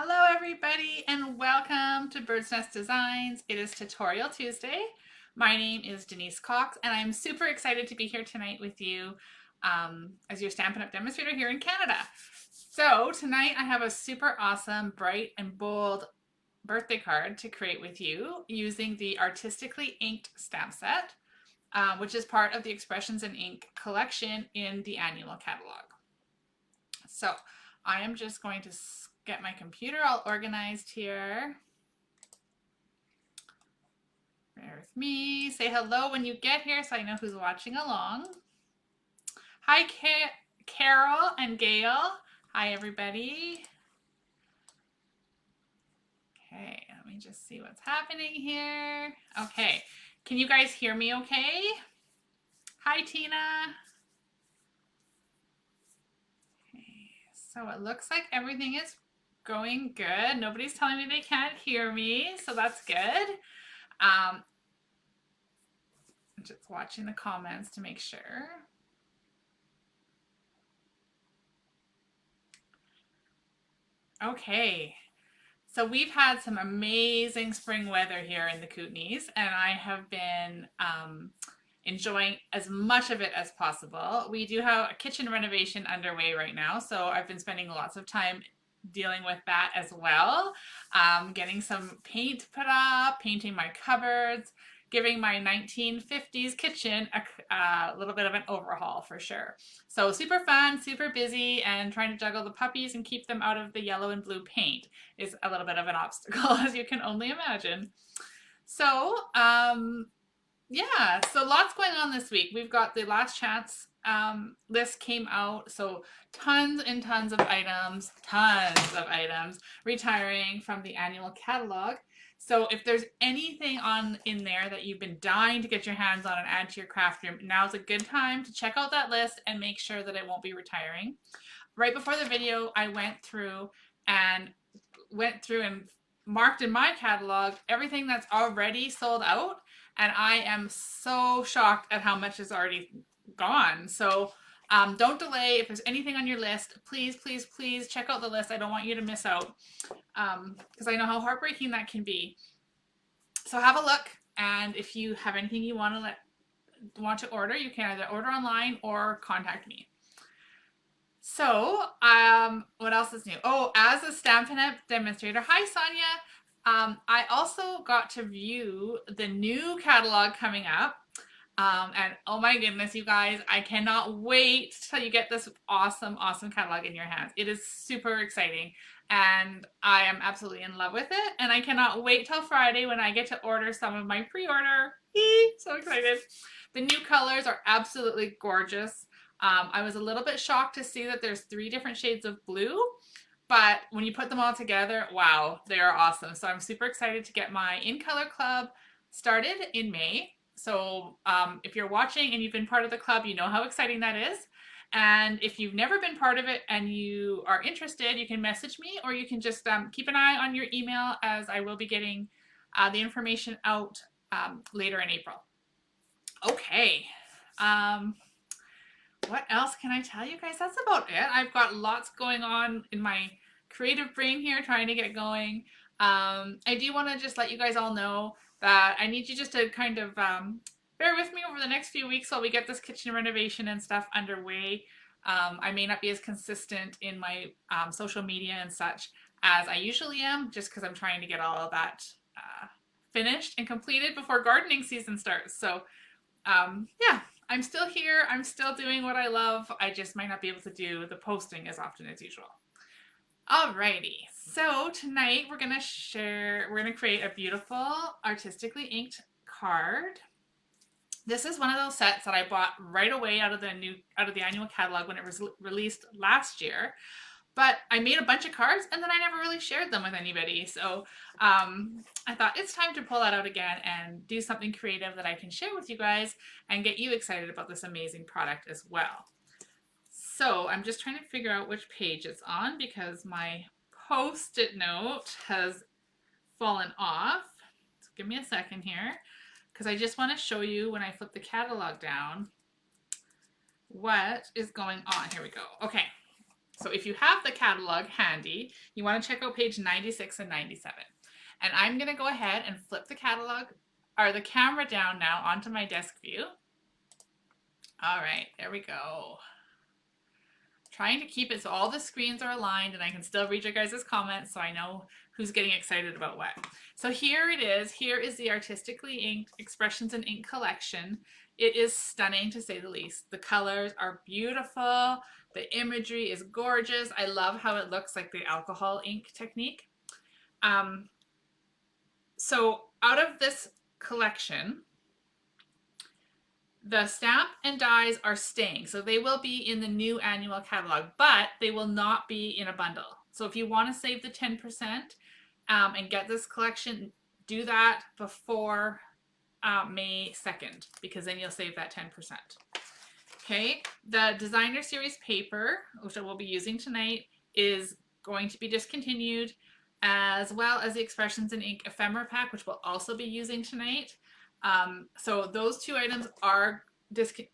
Hello everybody and welcome to Bird's Nest Designs. It is Tutorial Tuesday. My name is Denise Cox and I'm super excited to be here tonight with you as your Stampin' Up! Demonstrator here in Canada. So tonight I have a super awesome, bright and bold birthday card to create with you using the Artistically inked stamp set, which is part of the Expressions in Ink collection in the annual catalog. So I am just going to get my computer all organized here. Bear with me. Say hello when you get here so I know who's watching along. Hi, Carol and Gail. Hi, everybody. Okay, let me just see what's happening here. Okay, can you guys hear me okay? Hi, Tina. Okay, so it looks like everything is going good. Nobody's telling me they can't hear me, so that's good. I'm just watching the comments to make sure. Okay, so we've had some amazing spring weather here in the Kootenays, and I have been enjoying as much of it as possible. We do have a kitchen renovation underway right now, so I've been spending lots of time dealing with that as well. Getting some paint put up, painting my cupboards, giving my 1950s kitchen a little bit of an overhaul for sure. So super fun, super busy, and trying to juggle the puppies and keep them out of the yellow and blue paint is a little bit of an obstacle, as you can only imagine. So, yeah, so lots going on this week. We've got the last chance list came out, so tons and tons of items retiring from the annual catalog. So if there's anything in there that you've been dying to get your hands on and add to your craft room, now's a good time to check out that list and make sure that it won't be retiring. Right before the video, I went through and marked in my catalog everything that's already sold out, and I am so shocked at how much is already gone. So don't delay. If there's anything on your list, please, please, please check out the list. I don't want you to miss out because I know how heartbreaking that can be. So have a look, and if you have anything you want to order, you can either order online or contact me. So what else is new? Oh, as a Stampin' Up! Demonstrator, hi Sonia. I also got to view the new catalog coming up. And oh my goodness, you guys, I cannot wait till you get this awesome, awesome catalog in your hands. It is super exciting and I am absolutely in love with it. And I cannot wait till Friday when I get to order some of my pre-order. So excited. The new colors are absolutely gorgeous. I was a little bit shocked to see that there's 3 different shades of blue, but when you put them all together, wow, they are awesome. So I'm super excited to get my In Color Club started in May. So if you're watching and you've been part of the club, you know how exciting that is. And if you've never been part of it and you are interested, you can message me, or you can just keep an eye on your email, as I will be getting the information out later in April. Okay. What else can I tell you guys? That's about it. I've got lots going on in my creative brain here trying to get going. I do want to just let you guys all know that I need you just to kind of bear with me over the next few weeks while we get this kitchen renovation and stuff underway. I may not be as consistent in my social media and such as I usually am, just because I'm trying to get all of that finished and completed before gardening season starts. So yeah, I'm still here. I'm still doing what I love. I just might not be able to do the posting as often as usual. Alrighty, so tonight we're gonna create a beautiful artistically inked card. This is one of those sets that I bought right away out of the annual catalog when it was released last year. But I made a bunch of cards and then I never really shared them with anybody. So I thought it's time to pull that out again and do something creative that I can share with you guys and get you excited about this amazing product as well. So I'm just trying to figure out which page it's on because my Post-it note has fallen off. So give me a second here because I just want to show you when I flip the catalog down what is going on. Here we go. Okay. So if you have the catalog handy, you want to check out page 96 and 97. And I'm going to go ahead and flip the catalog or the camera down now onto my desk view. All right, there we go. Trying to keep it so all the screens are aligned and I can still read your guys' comments so I know who's getting excited about what. So here it is. Here is the Artistically Inked Expressions in Ink collection. It is stunning to say the least. The colors are beautiful. The imagery is gorgeous. I love how it looks like the alcohol ink technique. So out of this collection, the stamp and dies are staying. So they will be in the new annual catalog, but they will not be in a bundle. So if you want to save the 10% and get this collection, do that before May 2nd, because then you'll save that 10%. Okay, the designer series paper, which I will be using tonight, is going to be discontinued, as well as the Expressions in Ink Ephemera Pack, which we'll also be using tonight. So those two items are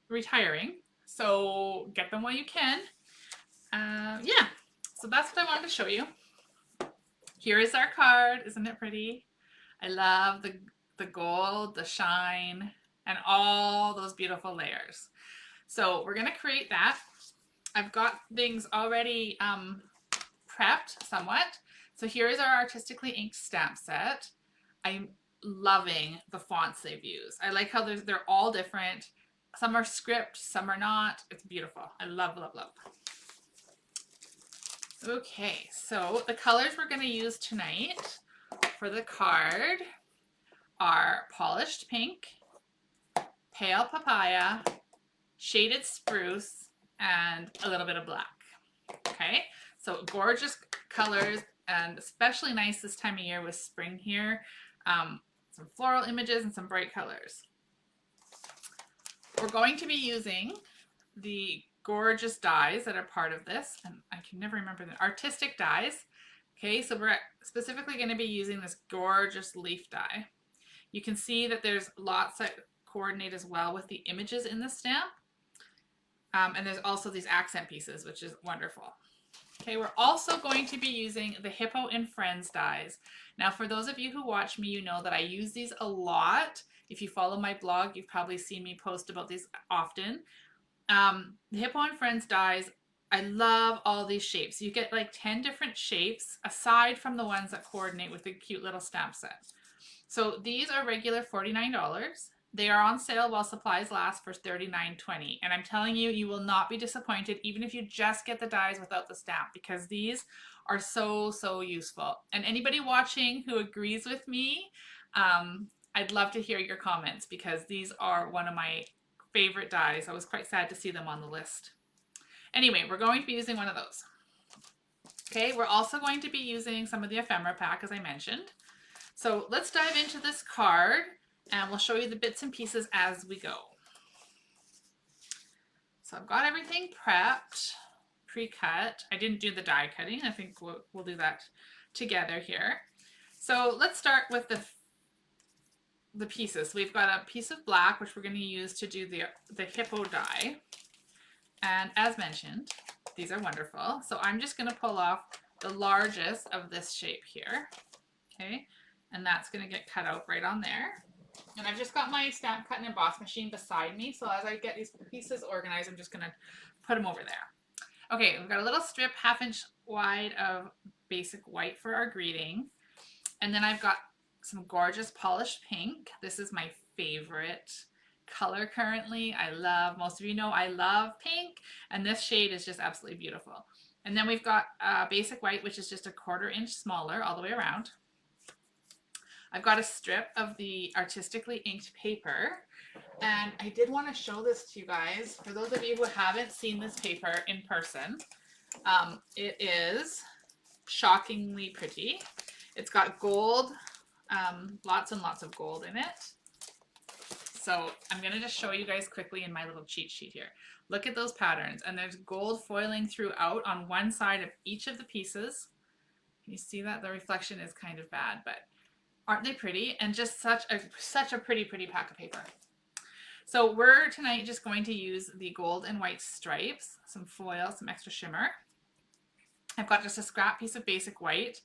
retiring, so get them while you can. Yeah, so that's what I wanted to show you. Here is our card. Isn't it pretty? I love the gold, the shine, and all those beautiful layers. So we're going to create that. I've got things already prepped somewhat. So here is our Artistically Inked stamp set. I'm loving the fonts they've used. I like how they're all different. Some are script, some are not. It's beautiful. I love, love, love. Okay, so the colors we're going to use tonight for the card are Polished Pink, Pale Papaya, Shaded Spruce, and a little bit of black. Okay, so gorgeous colors, and especially nice this time of year with spring here. Some floral images and some bright colors. We're going to be using the gorgeous dies that are part of this, and I can never remember the artistic dies. Okay, so we're specifically going to be using this gorgeous leaf die. You can see that there's lots that coordinate as well with the images in the stamp. And there's also these accent pieces, which is wonderful. Okay, we're also going to be using the Hippo and Friends dies. Now, for those of you who watch me, you know that I use these a lot. If you follow my blog, you've probably seen me post about these often. The Hippo and Friends dies, I love all these shapes. You get like 10 different shapes aside from the ones that coordinate with the cute little stamp set. So these are regular $49. They are on sale while supplies last for $39.20. And I'm telling you, you will not be disappointed even if you just get the dies without the stamp, because these are so, so useful. And anybody watching who agrees with me, I'd love to hear your comments, because these are one of my favorite dies. I was quite sad to see them on the list. Anyway, we're going to be using one of those. Okay, we're also going to be using some of the Ephemera Pack, as I mentioned. So let's dive into this card, and we'll show you the bits and pieces as we go. So I've got everything prepped, pre-cut. I didn't do the die cutting. I think we'll do that together here. So let's start with the pieces. So we've got a piece of black, which we're going to use to do the hippo die. And as mentioned, these are wonderful. So I'm just going to pull off the largest of this shape here. Okay, and that's going to get cut out right on there. And I've just got my stamp cut and emboss machine beside me. So as I get these pieces organized, I'm just going to put them over there. Okay, we've got a little strip 1/2 inch wide of basic white for our greeting. And then I've got some gorgeous polished pink. This is my favorite color currently. Most of you know I love pink, and this shade is just absolutely beautiful. And then we've got basic white, which is just a 1/4 inch smaller all the way around. I've got a strip of the Artistically Inked paper, and I did want to show this to you guys. For those of you who haven't seen this paper in person, it is shockingly pretty. It's got gold, lots and lots of gold in it. So I'm going to just show you guys quickly in my little cheat sheet here. Look at those patterns, and there's gold foiling throughout on one side of each of the pieces. Can you see that? The reflection is kind of bad, but aren't they pretty? And just such a pretty pack of paper. So we're tonight just going to use the gold and white stripes, some foil, some extra shimmer. I've got just a scrap piece of basic white,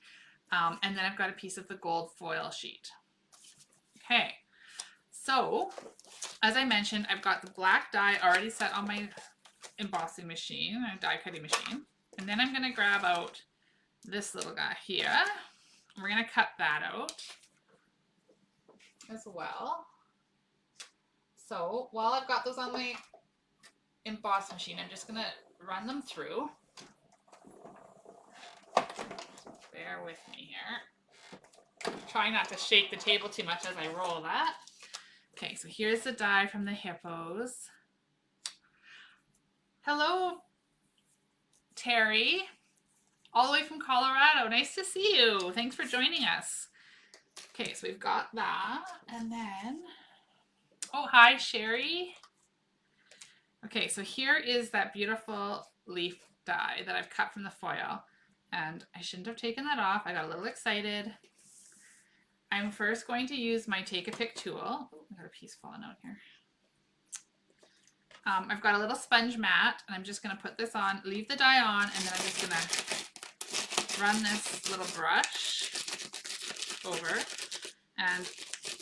and then I've got a piece of the gold foil sheet. Okay, so as I mentioned, I've got the black die already set on my embossing machine, or die cutting machine. And then I'm gonna grab out this little guy here. We're gonna cut that out as well. So while I've got those on my emboss machine, I'm just gonna run them through. Bear with me here. Try not to shake the table too much as I roll that. Okay, so here's the die from the hippos. Hello, Terry, all the way from Colorado. Nice to see you. Thanks for joining us. Okay, so we've got that, and then, oh, hi, Sherry. Okay, so here is that beautiful leaf die that I've cut from the foil, and I shouldn't have taken that off. I got a little excited. I'm first going to use my Take a Pick tool. Oh, I got a piece falling out here. I've got a little sponge mat, and I'm just going to put this on, leave the die on, and then I'm just going to run this little brush over. And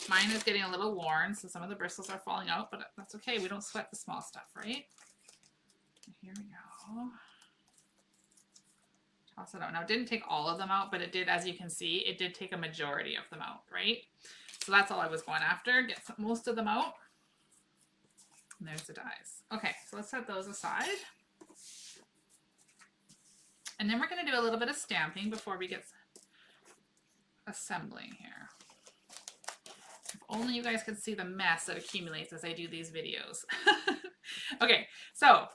mine is getting a little worn, so some of the bristles are falling out, but that's okay. We don't sweat the small stuff, right? Here we go. Toss it out. Now, it didn't take all of them out, but it did, as you can see, it did take a majority of them out, right? So that's all I was going after. Get most of them out. And there's the dies. Okay, so let's set those aside. And then we're going to do a little bit of stamping before we get assembling here. If only you guys could see the mess that accumulates as I do these videos. Okay, so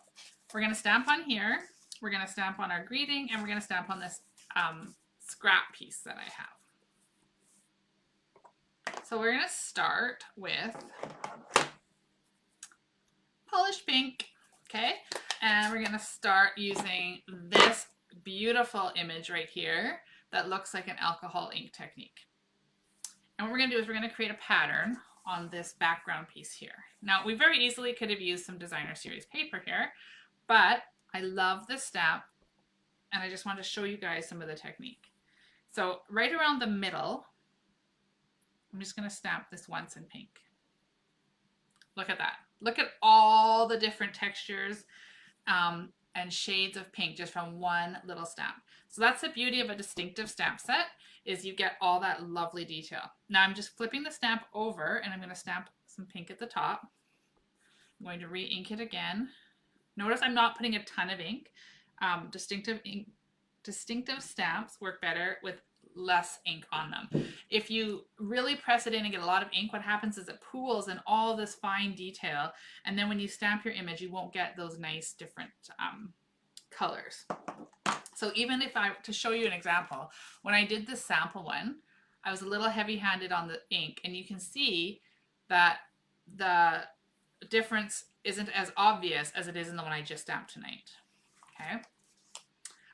we're going to stamp on here. We're going to stamp on our greeting, and we're going to stamp on this scrap piece that I have. So we're going to start with polished pink, okay? And we're going to start using this beautiful image right here that looks like an alcohol ink technique. And what we're going to do is we're going to create a pattern on this background piece here. Now, we very easily could have used some designer series paper here, but I love this stamp, and I just wanted to show you guys some of the technique. So right around the middle, I'm just going to stamp this once in pink. Look at that. Look at all the different textures and shades of pink just from one little stamp. So that's the beauty of a distinctive stamp set, is you get all that lovely detail. Now I'm just flipping the stamp over, and I'm going to stamp some pink at the top. I'm going to re-ink it again. Notice I'm not putting a ton of ink. Distinctive stamps work better with less ink on them. If you really press it in and get a lot of ink, what happens is it pools in all this fine detail, and then when you stamp your image, you won't get those nice different colors. So even if to show you an example, when I did this sample one, I was a little heavy-handed on the ink, and you can see that the difference isn't as obvious as it is in the one I just stamped tonight. Okay.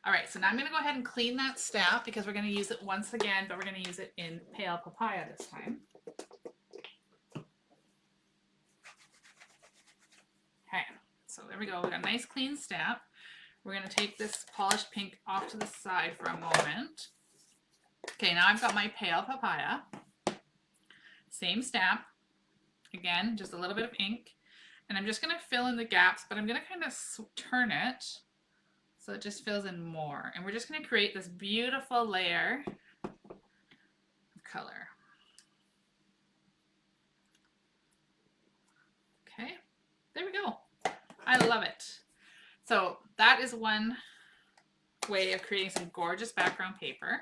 All right, so now I'm going to go ahead and clean that stamp because we're going to use it once again, but we're going to use it in Pale Papaya this time. Okay, so there we go. We got a nice clean stamp. We're going to take this polished pink off to the side for a moment. Okay, now I've got my Pale Papaya. Same stamp. Again, just a little bit of ink. And I'm just going to fill in the gaps, but I'm going to kind of turn it so it just fills in more. And we're just going to create this beautiful layer of color. Okay, there we go. I love it. So that is one way of creating some gorgeous background paper.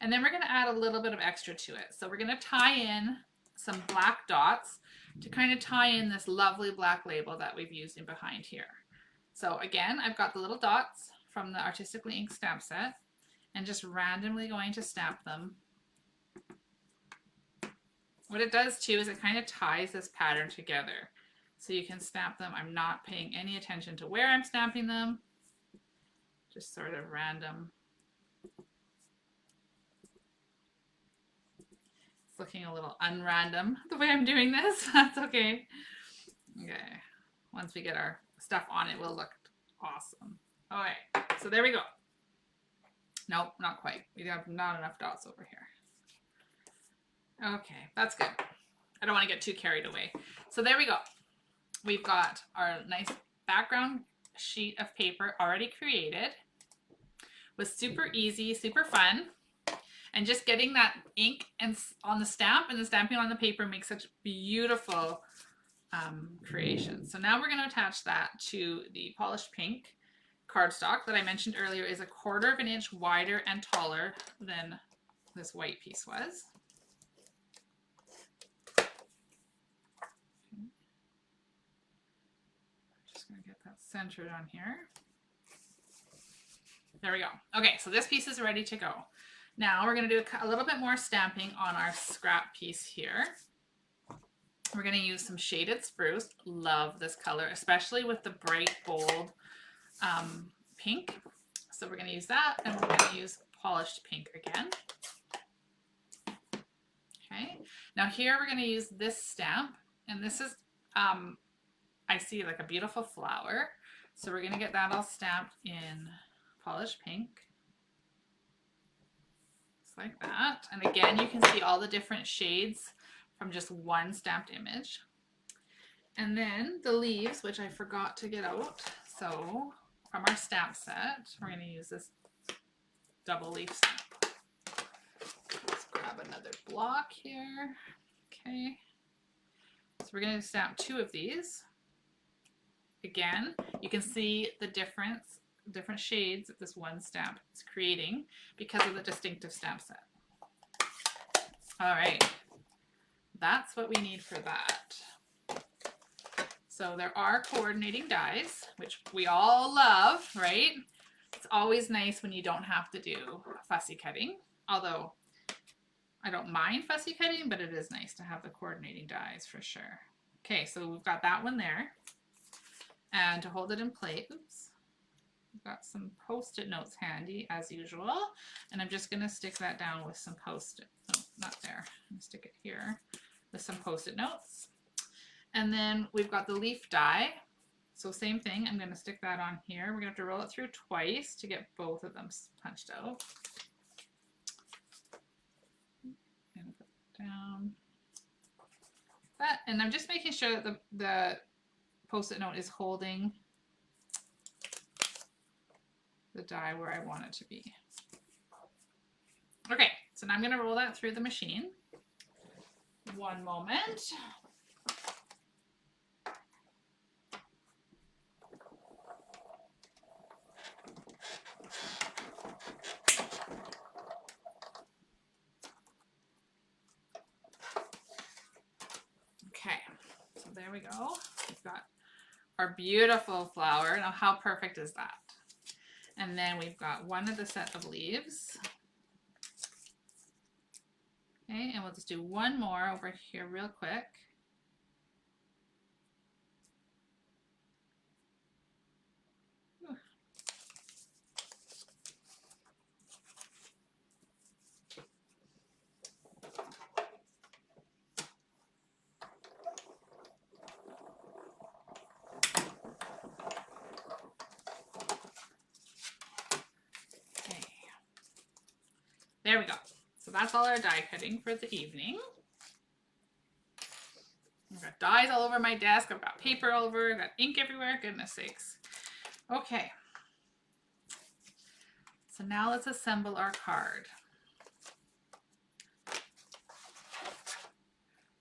And then we're going to add a little bit of extra to it. So we're going to tie in some black dots to kind of tie in this lovely black label that we've used in behind here. So again, I've got the little dots from the Artistically ink stamp set, and just randomly going to stamp them. What it does too is it kind of ties this pattern together. So you can stamp them. I'm not paying any attention to where I'm stamping them. Just sort of random. It's looking a little unrandom the way I'm doing this. That's okay. Okay. Once we get our stuff on, it will look awesome. All right. So there we go. Nope, not quite. We have not enough dots over here. Okay, that's good. I don't want to get too carried away. So there we go. We've got our nice background sheet of paper already created. Was super easy, super fun. And just getting that ink and on the stamp and the stamping on the paper makes such beautiful creations. So now we're going to attach that to the polished pink cardstock that I mentioned earlier is 1/4 of an inch wider and taller than this white piece was. Just going to get that centered on here. There we go. Okay, so this piece is ready to go. Now we're going to do a little bit more stamping on our scrap piece here. We're going to use some shaded spruce. Love this color, especially with the bright bold pink. So we're going to use that, and we're going to use polished pink again. Okay, now here we're going to use this stamp, and this is, I see like a beautiful flower. So we're going to get that all stamped in polished pink. Just like that. And again, you can see all the different shades from just one stamped image. And then the leaves, which I forgot to get out. So from our stamp set, we're going to use this double leaf stamp. Let's grab another block here. Okay. So we're going to stamp 2 of these. Again, you can see the different shades that this one stamp is creating because of the distinctive stamp set. All right. That's what we need for that. So there are coordinating dies, which we all love, right? It's always nice when you don't have to do fussy cutting, although I don't mind fussy cutting, but it is nice to have the coordinating dies for sure. Okay, so we've got that one there. And to hold it in place, oops, we've got some Post-it notes handy as usual. And I'm just gonna stick that down with some Post-it, no, not there. I'm gonna stick it here with some Post-it notes. And then we've got the leaf die. So same thing, I'm gonna stick that on here. We're gonna have to roll it through twice to get both of them punched out. And put it down. That, and I'm just making sure that the Post-it note is holding the die where I want it to be. Okay, so now I'm gonna roll that through the machine. One moment. Okay, so there we go. We've got our beautiful flower. Now how perfect is that? And then we've got one of the set of leaves. Okay, and we'll just do one more over here real quick. Okay. There we go. So that's all our die cutting for the evening. I've got dies all over my desk. I've got paper all over. I've got ink everywhere. Goodness sakes. Okay. So now let's assemble our card.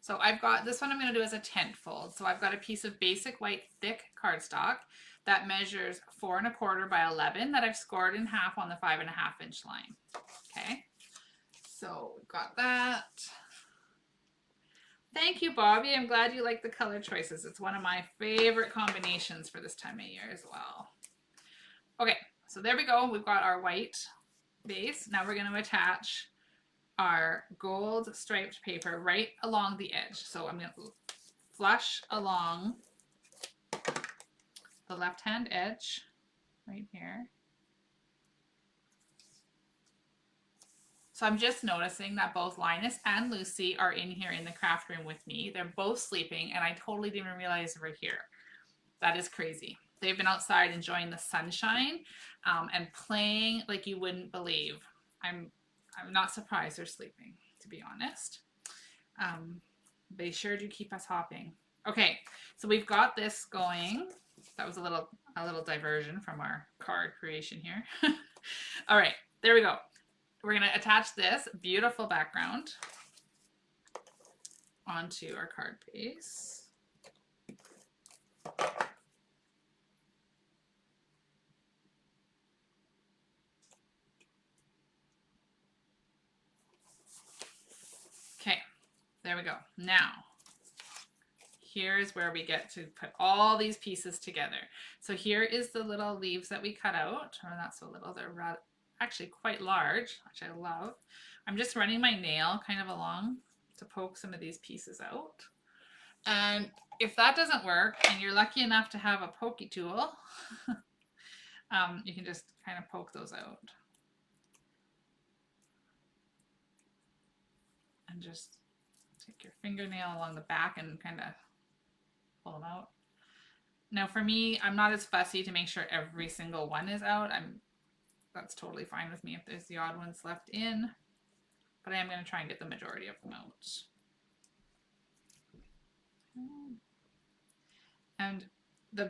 So I've got, this one I'm going to do as a tent fold. So I've got a piece of basic white thick cardstock that measures 4 1/4 by 11 that I've scored in half on the 5 1/2 inch line. Okay. So we've got that. Thank you, Bobby. I'm glad you like the color choices. It's one of my favorite combinations for this time of year as well. Okay, so there we go. We've got our white base. Now we're going to attach our gold striped paper right along the edge. So I'm going to flush along the left-hand edge right here. So I'm just noticing that both Linus and Lucy are in here in the craft room with me. They're both sleeping, and I totally didn't realize they were here. That is crazy. They've been outside enjoying the sunshine and playing like you wouldn't believe. I'm not surprised they're sleeping, to be honest. They sure do keep us hopping. Okay, so we've got this going. That was a little diversion from our card creation here. All right, there we go. We're going to attach this beautiful background onto our card base. Okay, there we go. Now, here's where we get to put all these pieces together. So here is the little leaves that we cut out, or not so little, they're actually quite large, which I love. I'm just running my nail kind of along to poke some of these pieces out. And if that doesn't work and you're lucky enough to have a pokey tool, you can just kind of poke those out. And just take your fingernail along the back and kind of pull them out. Now for me, I'm not as fussy to make sure every single one is out. That's totally fine with me if there's the odd ones left in, but I am going to try and get the majority of them out. And the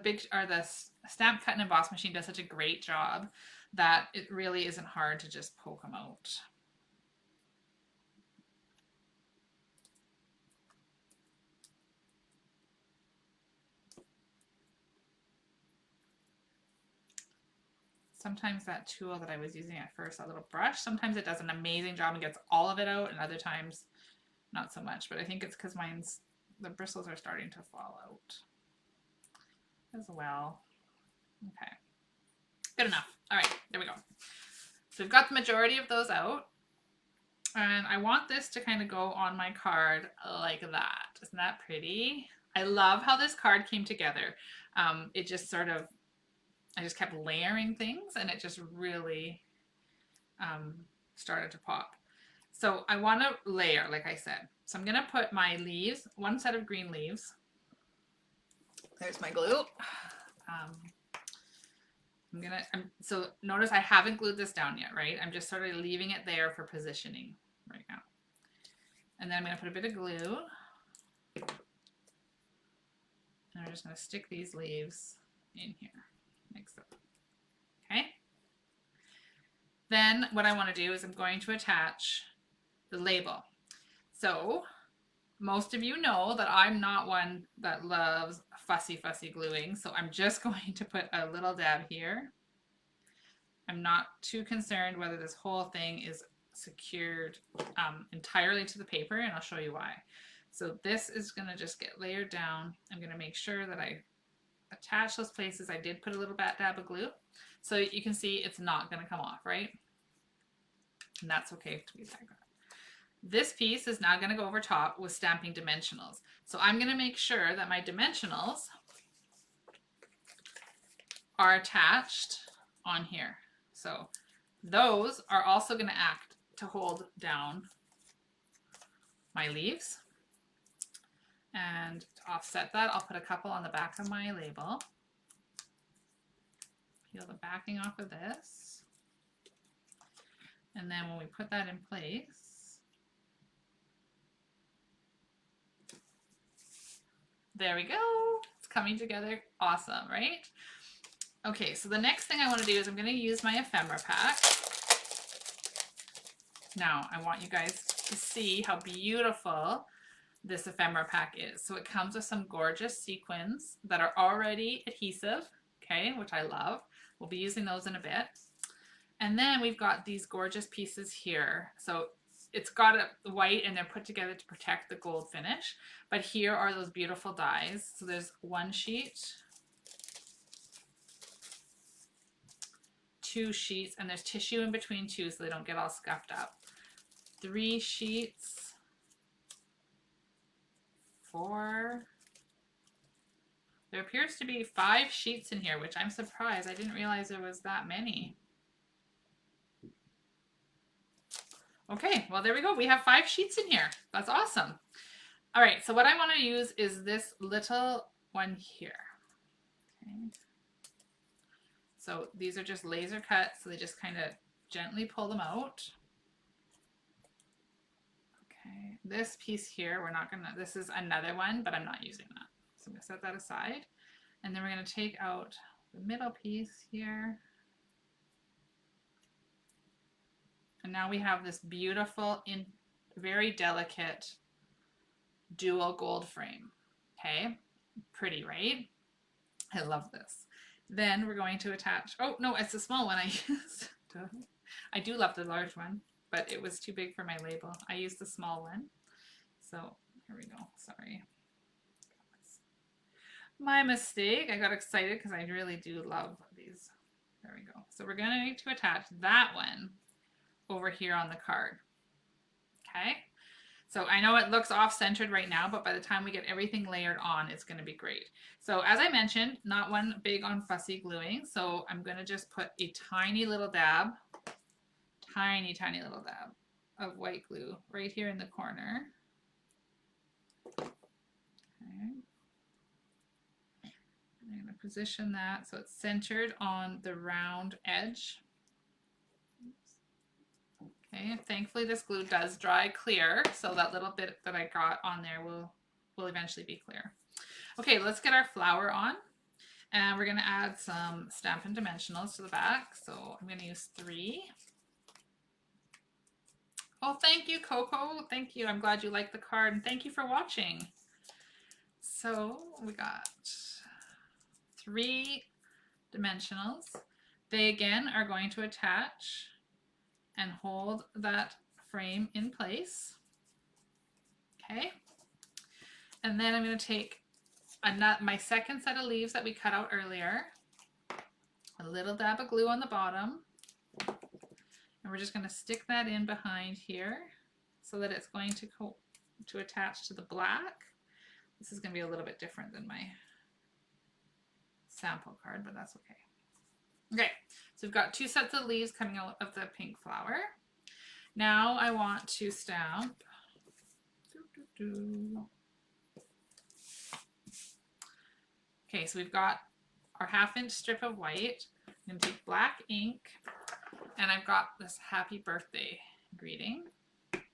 Stamp Cut and Emboss machine does such a great job that it really isn't hard to just poke them out. Sometimes that tool that I was using at first, that little brush, sometimes it does an amazing job and gets all of it out, and other times not so much. But I think it's because the bristles are starting to fall out as well. Okay, good enough. All right, there we go. So we've got the majority of those out. And I want this to kind of go on my card like that. Isn't that pretty? I love how this card came together. It just sort of, I just kept layering things and it just really started to pop. So I want to layer, like I said. So I'm going to put my leaves, one set of green leaves. There's my glue. So notice I haven't glued this down yet, right? I'm just sort of leaving it there for positioning right now. And then I'm going to put a bit of glue. And I'm just going to stick these leaves in here. Like so. Okay. Then what I want to do is I'm going to attach the label. So most of you know that I'm not one that loves fussy gluing. So I'm just going to put a little dab here. I'm not too concerned whether this whole thing is secured entirely to the paper, and I'll show you why. So this is going to just get layered down. I'm going to make sure that I attach those places. I did put a little dab of glue, so you can see it's not going to come off, right? And that's okay to be like that. This piece is now going to go over top with stamping dimensionals. So I'm going to make sure that my dimensionals are attached on here. So those are also going to act to hold down my leaves. And to offset that, I'll put a couple on the back of my label. Peel the backing off of this. And then when we put that in place, there we go. It's coming together. Awesome, right? Okay, so the next thing I want to do is I'm going to use my Ephemera Pack. Now, I want you guys to see how beautiful this Ephemera Pack is. So it comes with some gorgeous sequins that are already adhesive, okay, which I love. We'll be using those in a bit. And then we've got these gorgeous pieces here. So it's got a white and they're put together to protect the gold finish. But here are those beautiful dies. So there's one sheet, two sheets, and there's tissue in between too so they don't get all scuffed up. 3 sheets, 4. There appears to be 5 sheets in here, which I'm surprised. I didn't realize there was that many. Okay, well there we go. We have 5 sheets in here. That's awesome. All right, so what I want to use is this little one here. Okay. So these are just laser cuts, so they just kind of gently pull them out. Okay, this piece here, we're not gonna, this is another one, but I'm not using that. So I'm gonna set that aside. And then we're gonna take out the middle piece here. And now we have this beautiful, very delicate dual gold frame. Okay, pretty, right? I love this. Then we're going to attach, oh no, it's a small one I used. I do love the large one, but it was too big for my label. I used the small one. So here we go, sorry. My mistake, I got excited because I really do love these. There we go. So we're going to attach that one over here on the card. Okay. So I know it looks off-centered right now, but by the time we get everything layered on, it's going to be great. So as I mentioned, not one big on fussy gluing. So I'm going to just put a tiny little dab, tiny little dab of white glue right here in the corner. Okay. I'm going to position that so it's centered on the round edge. Okay, thankfully this glue does dry clear, so that little bit that I got on there will eventually be clear. Okay, let's get our flower on, and we're going to add some Stampin' Dimensionals to the back. So I'm going to use 3. Oh, thank you, Coco. Thank you. I'm glad you liked the card, and thank you for watching. So we got 3 dimensionals. They again are going to attach and hold that frame in place. Okay. And then I'm going to take my second set of leaves that we cut out earlier, a little dab of glue on the bottom, and we're just going to stick that in behind here so that it's going to attach to the black. This is going to be a little bit different than my sample card, but that's okay. Okay, so we've got 2 sets of leaves coming out of the pink flower. Now I want to stamp. Okay, so we've got our 1/2 inch strip of white. I'm going to take black ink, and I've got this happy birthday greeting. Okay.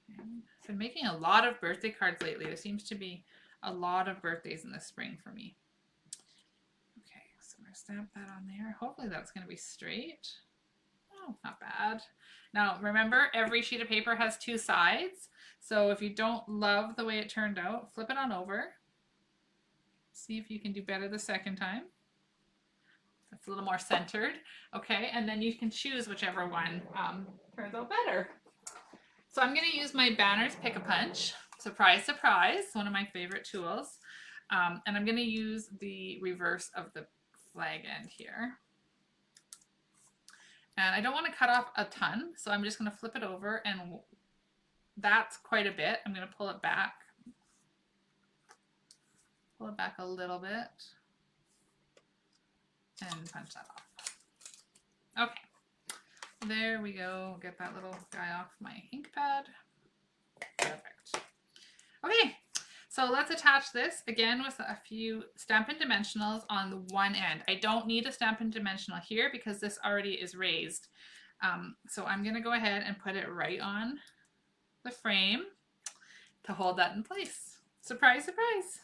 I've been making a lot of birthday cards lately. There seems to be a lot of birthdays in the spring for me. So I'm going to stamp that on there. Hopefully that's going to be straight. Oh, not bad. Now remember, every sheet of paper has 2 sides. So if you don't love the way it turned out, flip it on over. See if you can do better the second time. That's a little more centered. Okay, and then you can choose whichever one turns out better. So I'm going to use my Banners Pick-a-Punch. Surprise, surprise, one of my favorite tools. And I'm going to use the reverse of the flag end here. And I don't want to cut off a ton, so I'm just going to flip it over, and that's quite a bit. I'm going to pull it back. Pull it back a little bit and punch that off. Okay, there we go. Get that little guy off my ink pad. Perfect. Okay. So let's attach this again with a few Stampin' Dimensionals on the one end. I don't need a Stampin' Dimensional here because this already is raised. So I'm going to go ahead and put it right on the frame to hold that in place. Surprise, surprise.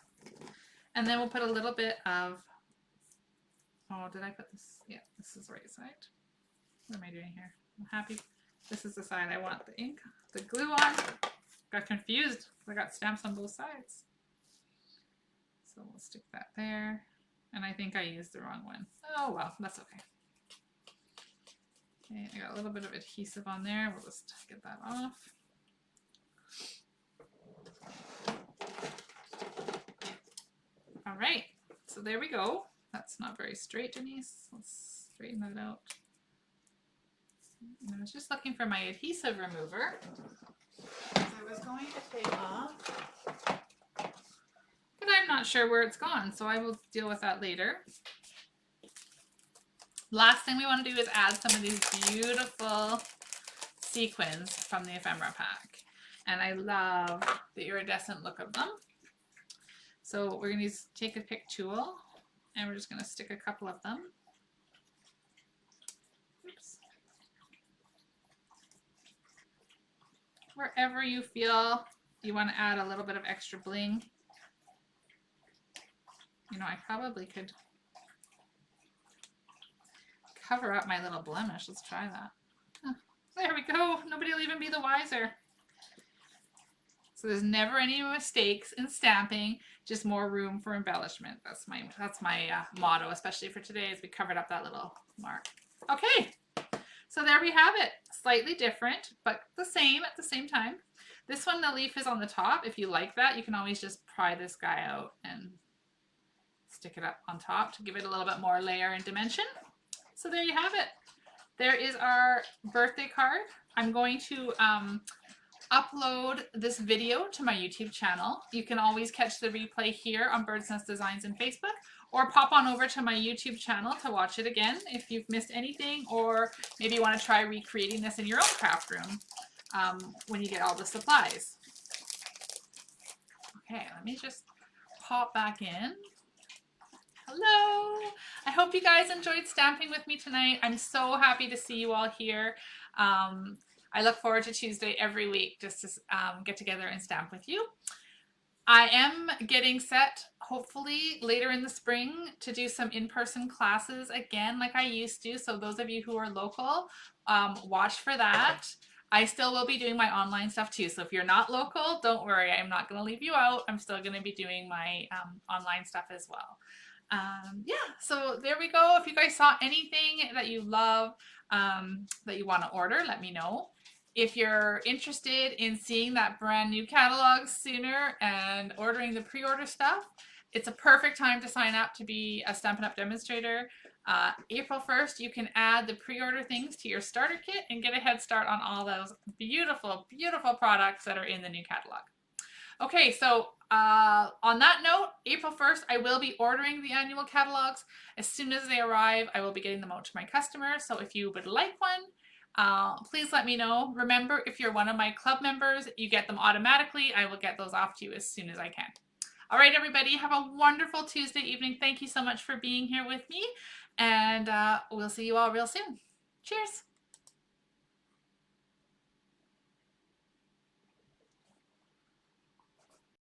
And then we'll put a little bit of, oh, did I put this? Yeah, this is the right side. What am I doing here? I'm happy. This is the side I want the ink, the glue on. Got confused. I got stamps on both sides. So we'll stick that there. And I think I used the wrong one. Oh well, that's okay. Okay, I got a little bit of adhesive on there. We'll just get that off. All right, so there we go. That's not very straight, Denise. Let's straighten that out. And I was just looking for my adhesive remover. I was going to take off, but I'm not sure where it's gone, so I will deal with that later. Last thing we want to do is add some of these beautiful sequins from the Ephemera Pack, and I love the iridescent look of them. So we're going to take a pick tool And we're just going to stick a couple of them. Oops. Wherever you feel you want to add a little bit of extra bling. You know, I probably could cover up my little blemish. Let's try that. Oh, there we go. Nobody will even be the wiser. So there's never any mistakes in stamping, just more room for embellishment. That's my motto, especially for today, as we covered up that little mark. Okay, so there we have it. Slightly different, but the same at the same time. This one, the leaf is on the top. If you like that, you can always just pry this guy out and stick it up on top to give it a little bit more layer and dimension. So there you have it. There is our birthday card. I'm going to upload this video to my YouTube channel. You can always catch the replay here on Bird's Nest Designs in Facebook, or pop on over to my YouTube channel to watch it again if you've missed anything, or maybe you want to try recreating this in your own craft room when you get all the supplies. Okay, let me just pop back in. Hello! I hope you guys enjoyed stamping with me tonight. I'm so happy to see you all here. I look forward to Tuesday every week just to get together and stamp with you. I am getting set, hopefully later in the spring, to do some in-person classes again like I used to. So those of you who are local, watch for that. I still will be doing my online stuff too. So if you're not local, don't worry. I'm not going to leave you out. I'm still going to be doing my online stuff as well. Yeah, so there we go. If you guys saw anything that you love, that you want to order, let me know. If you're interested in seeing that brand new catalog sooner and ordering the pre-order stuff, it's a perfect time to sign up to be a Stampin' Up! Demonstrator. April 1st, you can add the pre-order things to your starter kit and get a head start on all those beautiful, beautiful products that are in the new catalog. Okay, so on that note, April 1st, I will be ordering the annual catalogs. As soon as they arrive, I will be getting them out to my customers. So if you would like one, please let me know. Remember, if you're one of my club members, you get them automatically. I will get those off to you as soon as I can. All right, everybody, have a wonderful Tuesday evening. Thank you so much for being here with me, and we'll see you all real soon. Cheers.